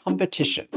Competition.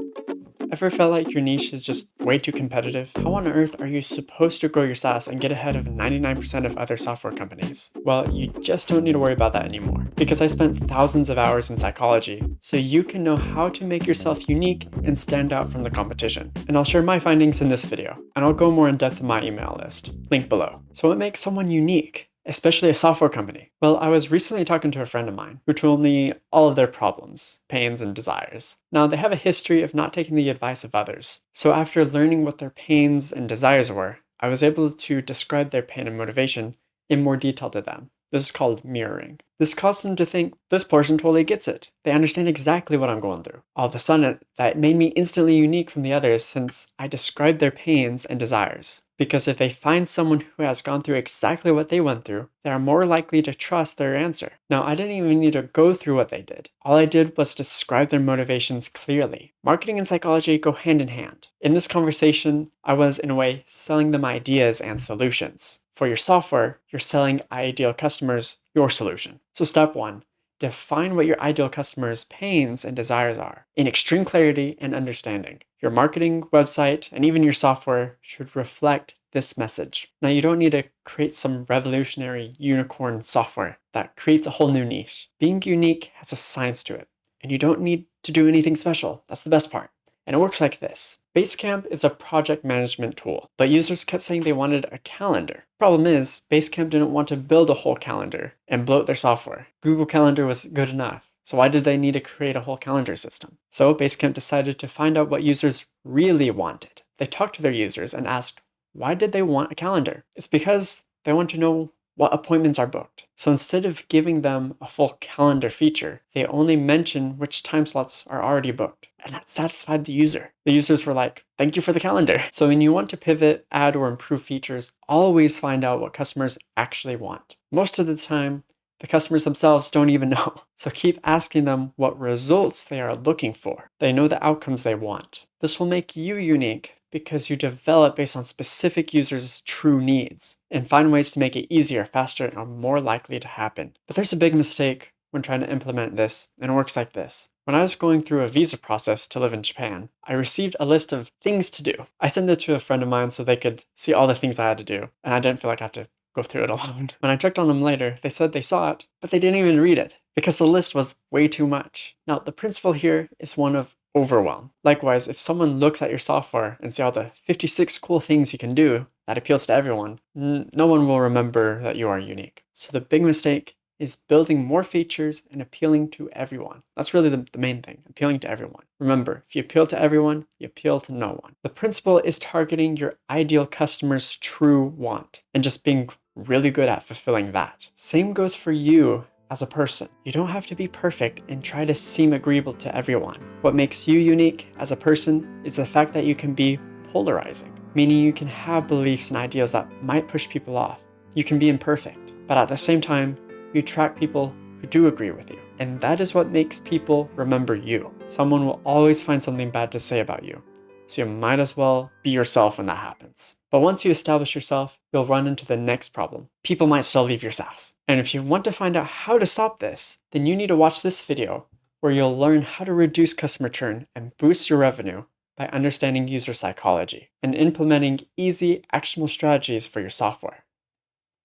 Ever felt like your niche is just way too competitive? How on earth are you supposed to grow your SaaS and get ahead of 99% of other software companies? Well, you just don't need to worry about that anymore, because I spent thousands of hours in psychology, so you can know how to make yourself unique and stand out from the competition. And I'll share my findings in this video, and I'll go more in depth in my email list, link below. So what makes someone unique? Especially a software company? Well, I was recently talking to a friend of mine who told me all of their problems, pains, and desires. Now, they have a history of not taking the advice of others. So after learning what their pains and desires were, I was able to describe their pain and motivation in more detail to them. This is called mirroring. This caused them to think, this person totally gets it. They understand exactly what I'm going through. All of a sudden, that made me instantly unique from the others since I described their pains and desires. Because if they find someone who has gone through exactly what they went through, they are more likely to trust their answer. Now, I didn't even need to go through what they did. All I did was describe their motivations clearly. Marketing and psychology go hand in hand. In this conversation, I was, in a way, selling them ideas and solutions. For your software, you're selling ideal customers your solution. So step 1, define what your ideal customers' pains and desires are in extreme clarity and understanding. Your marketing, website, and even your software should reflect this message. Now, you don't need to create some revolutionary unicorn software that creates a whole new niche. Being unique has a science to it, and you don't need to do anything special. That's the best part. And it works like this. Basecamp is a project management tool, but users kept saying they wanted a calendar. Problem is, Basecamp didn't want to build a whole calendar and bloat their software. Google Calendar was good enough. So why did they need to create a whole calendar system? So Basecamp decided to find out what users really wanted. They talked to their users and asked, why did they want a calendar? It's because they want to know what appointments are booked. So instead of giving them a full calendar feature, they only mention which time slots are already booked. And that satisfied the user. The users were like, thank you for the calendar. So when you want to pivot, add, or improve features, always find out what customers actually want. Most of the time, the customers themselves don't even know. So keep asking them what results they are looking for. They know the outcomes they want. This will make you unique because you develop based on specific users' true needs and find ways to make it easier, faster, and more likely to happen. But there's a big mistake when trying to implement this, and it works like this. When I was going through a visa process to live in Japan, I received a list of things to do. I sent it to a friend of mine so they could see all the things I had to do, and I didn't feel like I had to go through it alone. When I checked on them later, they said they saw it, but they didn't even read it because the list was way too much. Now, the principle here is one of overwhelm. Likewise, if someone looks at your software and see all the 56 cool things you can do that appeals to everyone, no one will remember that you are unique. So the big mistake is building more features and appealing to everyone. That's really the main thing, appealing to everyone. Remember, if you appeal to everyone, you appeal to no one. The principle is targeting your ideal customer's true want and just being really good at fulfilling that. Same goes for you as a person. You don't have to be perfect and try to seem agreeable to everyone. What makes you unique as a person is the fact that you can be polarizing, meaning you can have beliefs and ideas that might push people off. You can be imperfect, but at the same time, you attract people who do agree with you. And that is what makes people remember you. Someone will always find something bad to say about you. So you might as well be yourself when that happens. But once you establish yourself, you'll run into the next problem. People might still leave your SaaS. And if you want to find out how to stop this, then you need to watch this video where you'll learn how to reduce customer churn and boost your revenue by understanding user psychology and implementing easy, actionable strategies for your software.